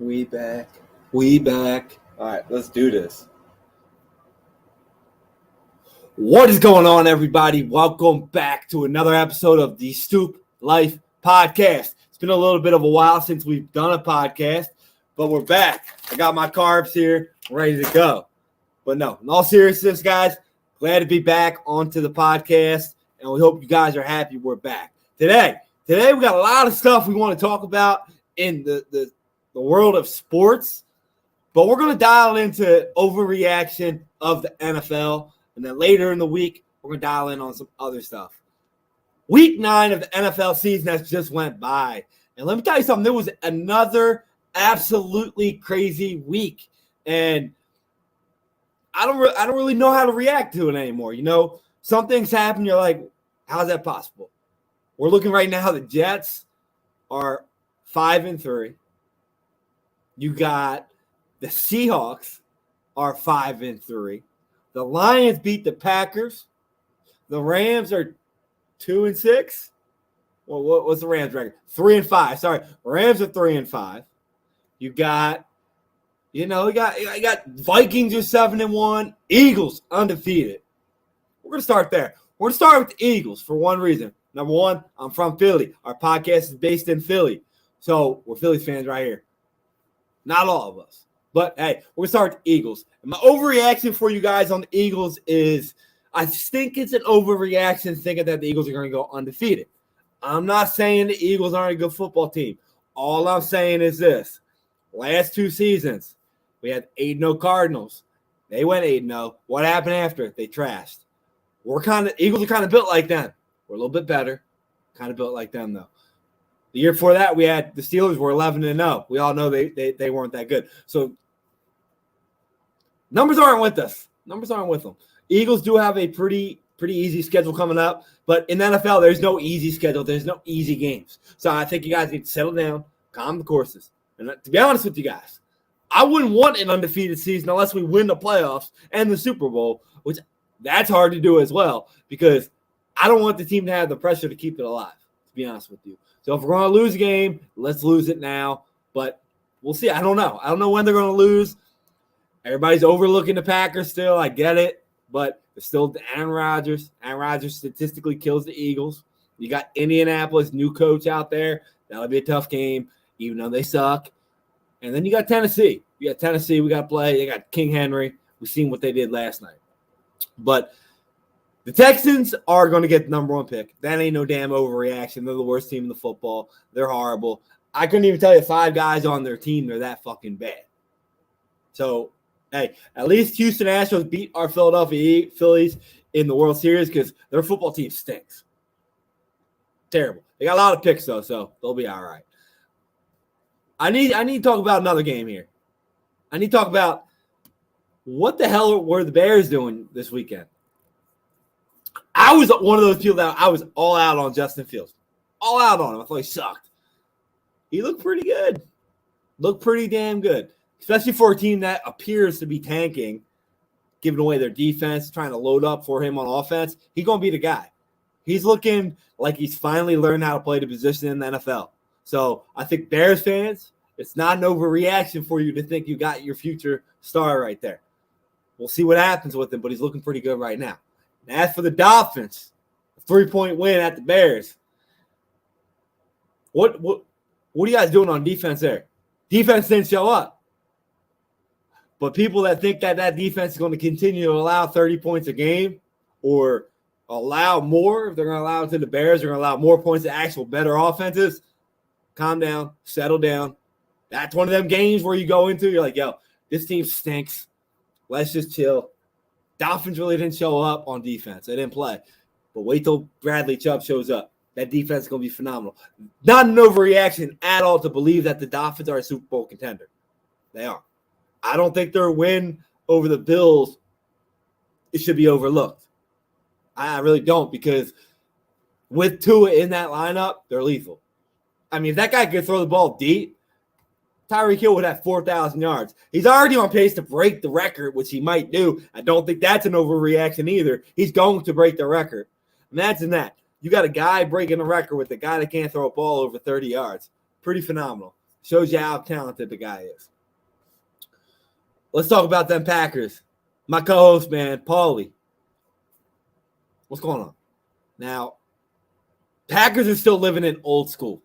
We back. We back. All right, let's do this. What is going on, everybody? Welcome back to another episode of the Stoop Life Podcast. It's been a little bit of a while since we've done a podcast, but we're back. I got my carbs here, ready to go. But no, in all seriousness, guys, glad to be back onto the podcast, and we hope you guys are happy we're back. Today we got a lot of stuff we want to talk about in the world of sports, but we're going to dial into overreaction of the NFL, and then later in the week, we're going to dial in on some other stuff. Week 9 of the NFL season has just went by, and let me tell you something, there was another absolutely crazy week, and I don't really know how to react to it anymore. You know, some things happen, you're like, how's that possible? We're looking right now, the Jets are 5-3. You got the Seahawks are 5-3. The Lions beat the Packers. The Rams are 2-6. Well, what's the Rams record? 3-5. Sorry, Rams are 3-5. You got, you got Vikings are 7-1. Eagles undefeated. We're gonna start there. We're gonna start with the Eagles for one reason. Number one, I'm from Philly. Our podcast is based in Philly, so we're Phillies fans right here. Not all of us. But, hey, we're going to start with the Eagles. And my overreaction for you guys on the Eagles is I think it's an overreaction thinking that the Eagles are going to go undefeated. I'm not saying the Eagles aren't a good football team. All I'm saying is this. Last 2 seasons, we had 8-0 Cardinals. They went 8-0. What happened after? They trashed. Eagles are kind of built like them. We're a little bit better. Kind of built like them, though. The year before that, we had the Steelers were 11-0. We all know they weren't that good. So numbers aren't with us. Numbers aren't with them. Eagles do have a pretty easy schedule coming up, but in the NFL, there's no easy schedule. There's no easy games. So I think you guys need to settle down, calm the courses. And to be honest with you guys, I wouldn't want an undefeated season unless we win the playoffs and the Super Bowl, which that's hard to do as well because I don't want the team to have the pressure to keep it alive, to be honest with you. So if we're going to lose a game, let's lose it now. But we'll see. I don't know. I don't know when they're going to lose. Everybody's overlooking the Packers still. I get it. But it's still Aaron Rodgers. Aaron Rodgers statistically kills the Eagles. You got Indianapolis, new coach out there. That'll be a tough game, even though they suck. And then you got Tennessee. We got Tennessee. We got to play. They got King Henry. We've seen what they did last night. But the Texans are going to get the number 1 pick. That ain't no damn overreaction. They're the worst team in the football. They're horrible. I couldn't even tell you 5 guys on their team. They're that fucking bad. So, hey, at least Houston Astros beat our Philadelphia Phillies in the World Series because their football team stinks. Terrible. They got a lot of picks, though, so they'll be all right. I need to talk about another game here. I need to talk about what the hell were the Bears doing this weekend? I was one of those people that I was all out on Justin Fields. All out on him. I thought he sucked. He looked pretty good. Looked pretty damn good. Especially for a team that appears to be tanking, giving away their defense, trying to load up for him on offense. He's going to be the guy. He's looking like he's finally learned how to play the position in the NFL. So I think Bears fans, it's not an overreaction for you to think you got your future star right there. We'll see what happens with him, but he's looking pretty good right now. And as for the Dolphins, a 3-point win at the Bears. What are you guys doing on defense there? Defense didn't show up. But people that think that defense is going to continue to allow 30 points a game or allow more, if they're going to allow it to the Bears, they're going to allow more points to actual better offenses, calm down, settle down. That's one of them games where you go into, you're like, yo, this team stinks. Let's just chill. Dolphins really didn't show up on defense. They didn't play. But wait till Bradley Chubb shows up. That defense is going to be phenomenal. Not an overreaction at all to believe that the Dolphins are a Super Bowl contender. They are. I don't think their win over the Bills, it should be overlooked. I really don't because with Tua in that lineup, they're lethal. I mean, if that guy could throw the ball deep, Tyreek Hill would have 4,000 yards. He's already on pace to break the record, which he might do. I don't think that's an overreaction either. He's going to break the record. Imagine that. You got a guy breaking a record with a guy that can't throw a ball over 30 yards. Pretty phenomenal. Shows you how talented the guy is. Let's talk about them Packers. My co-host, man, Paulie. What's going on? Now, Packers are still living in old school.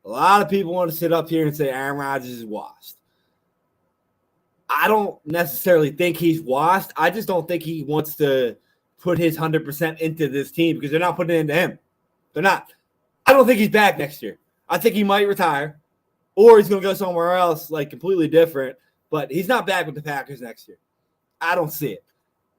A lot of people want to sit up here and say Aaron Rodgers is washed. I don't necessarily think he's washed. I just don't think he wants to put his 100% into this team because they're not putting it into him. They're not. I don't think he's back next year. I think he might retire or he's going to go somewhere else, like completely different. But he's not back with the Packers next year. I don't see it.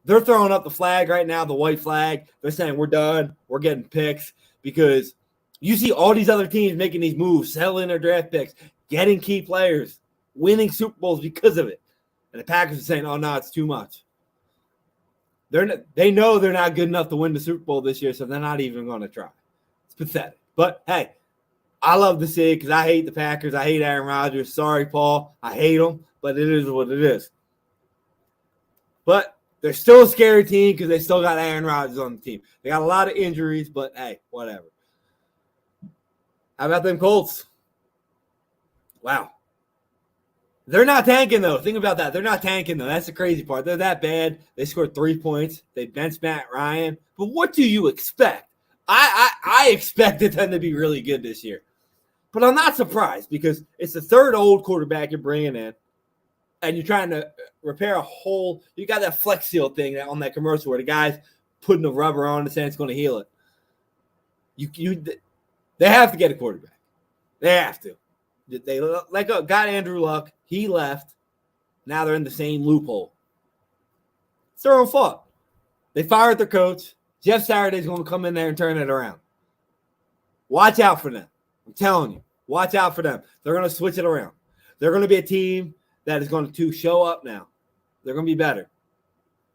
They're throwing up the flag right now, the white flag. They're saying we're done. We're getting picks because you see all these other teams making these moves, selling their draft picks, getting key players, winning Super Bowls because of it. And the Packers are saying, oh, no, it's too much. They know they're not good enough to win the Super Bowl this year, so they're not even going to try. It's pathetic. But, hey, I love to see it because I hate the Packers. I hate Aaron Rodgers. Sorry, Paul. I hate him, but it is what it is. But they're still a scary team because they still got Aaron Rodgers on the team. They got a lot of injuries, but, hey, whatever. How about them Colts? Wow. They're not tanking, though. Think about that. They're not tanking, though. That's the crazy part. They're that bad. They scored 3 points. They benched Matt Ryan. But what do you expect? I expected them to be really good this year. But I'm not surprised because it's the third old quarterback you're bringing in, and you're trying to repair a hole. You got that Flex Seal thing on that commercial where the guy's putting the rubber on and saying it's going to heal it. They have to get a quarterback. They have to. They got Andrew Luck. He left. Now they're in the same loophole. It's their own fault. They fired their coach. Jeff Saturday's going to come in there and turn it around. Watch out for them. I'm telling you. Watch out for them. They're going to switch it around. They're going to be a team that is going to show up now. They're going to be better.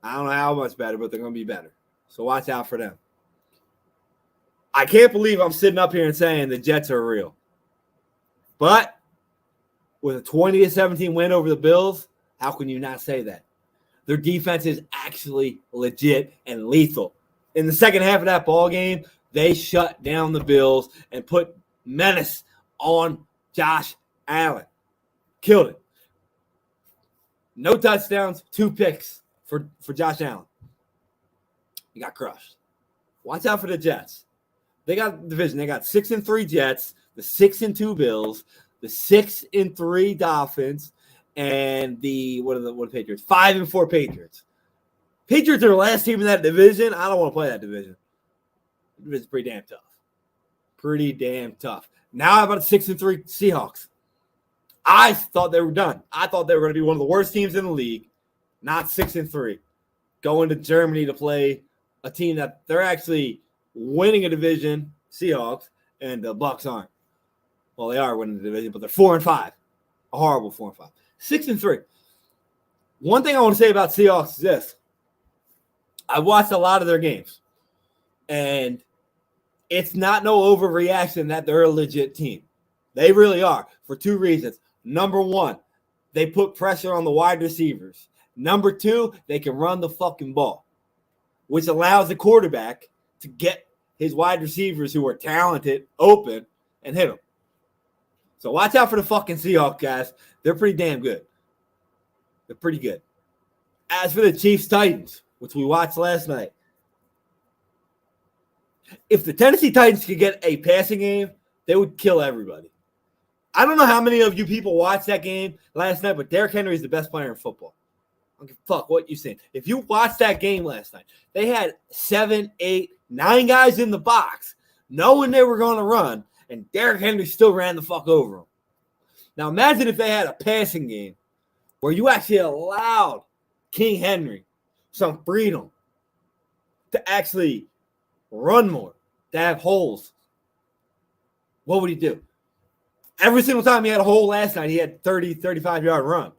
I don't know how much better, but they're going to be better. So watch out for them. I can't believe I'm sitting up here and saying the Jets are real. But with a 20-17 win over the Bills, how can you not say that? Their defense is actually legit and lethal. In the second half of that ball game, they shut down the Bills and put menace on Josh Allen. Killed it. No touchdowns, 2 picks for Josh Allen. He got crushed. Watch out for the Jets. They got the division. They got 6-3 Jets, the 6-2 Bills, the 6-3 Dolphins, and the what are the Patriots? 5-4 Patriots. Patriots are the last team in that division. I don't want to play that division. It's pretty damn tough. Pretty damn tough. Now how about the 6-3 Seahawks? I thought they were done. I thought they were going to be one of the worst teams in the league. Not 6-3. Going to Germany to play a team that they're actually winning a division, Seahawks, and the Bucks aren't. Well, they are winning the division, but they're 4-5. A horrible 4-5. 6-3. One thing I want to say about Seahawks is this. I watched a lot of their games, and it's not no overreaction that they're a legit team. They really are for 2 reasons. Number 1, they put pressure on the wide receivers. Number 2, they can run the fucking ball, which allows the quarterback to get his wide receivers who are talented open and hit them. So watch out for the fucking Seahawks, guys. They're pretty damn good. They're pretty good. As for the Chiefs-Titans, which we watched last night, if the Tennessee Titans could get a passing game, they would kill everybody. I don't know how many of you people watched that game last night, but Derrick Henry is the best player in football. I don't give a fuck what you're saying. If you watched that game last night, they had 7, 8, 9 guys in the box knowing they were going to run, and Derrick Henry still ran the fuck over them. Now imagine if they had a passing game where you actually allowed King Henry some freedom to actually run more, to have holes. What would he do? Every single time he had a hole last night, he had 30, 35-yard run.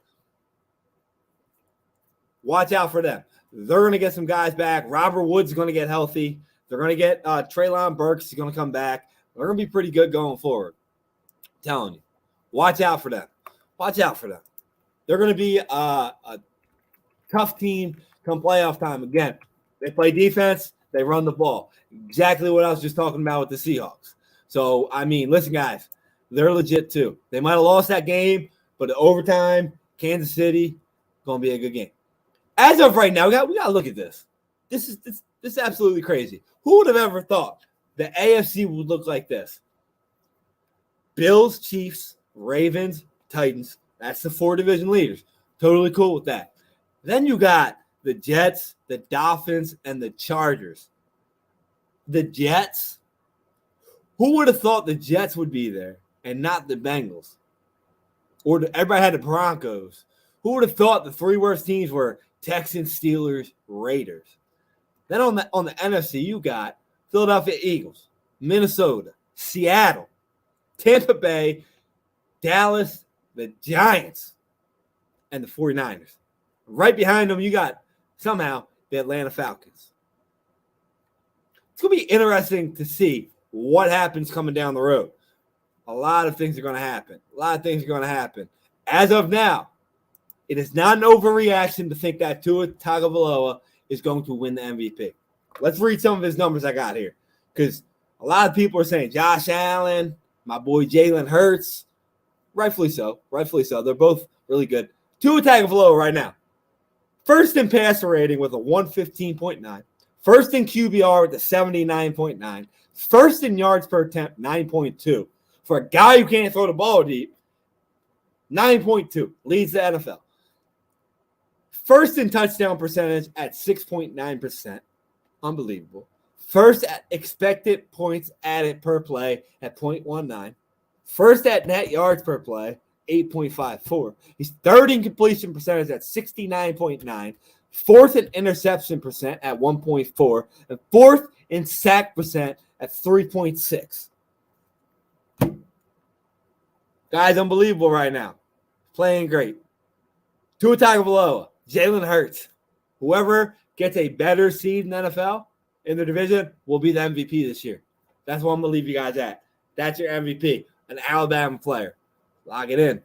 Watch out for them. They're going to get some guys back. Robert Woods is going to get healthy. They're going to get Treylon Burks is going to come back. They're going to be pretty good going forward. I'm telling you. Watch out for them. Watch out for them. They're going to be a tough team come playoff time. Again, they play defense. They run the ball. Exactly what I was just talking about with the Seahawks. So, I mean, listen, guys. they're legit too. They might have lost that game, but the overtime, Kansas City, going to be a good game. As of right now, we got to look at this. This is absolutely crazy. Who would have ever thought the AFC would look like this? Bills, Chiefs, Ravens, Titans. That's the 4 division leaders. Totally cool with that. Then you got the Jets, the Dolphins, and the Chargers. The Jets? Who would have thought the Jets would be there and not the Bengals? Or everybody had the Broncos. Who would have thought the 3 worst teams were Texans, Steelers, Raiders? Then on the NFC, you got Philadelphia Eagles, Minnesota, Seattle, Tampa Bay, Dallas, the Giants, and the 49ers. Right behind them, you got somehow the Atlanta Falcons. It's going to be interesting to see what happens coming down the road. A lot of things are going to happen. As of now, it is not an overreaction to think that Tua Tagovailoa is going to win the MVP. Let's read some of his numbers I got here, because a lot of people are saying Josh Allen, my boy Jalen Hurts. Rightfully so. They're both really good. Tua Tagovailoa right now. First in passer rating with a 115.9. First in QBR with a 79.9. First in yards per attempt, 9.2. For a guy who can't throw the ball deep, 9.2. Leads the NFL. First in touchdown percentage at 6.9%. Unbelievable. First at expected points added per play at 0.19. First at net yards per play, 8.54. He's third in completion percentage at 69.9. Fourth in interception percent at 1.4. And fourth in sack percent at 3.6. Guy's unbelievable right now. Playing great. Tua Tagovailoa, Jalen Hurts. Whoever gets a better seed in the NFL in the division will be the MVP this year. That's what I'm going to leave you guys at. That's your MVP, an Alabama player. Lock it in.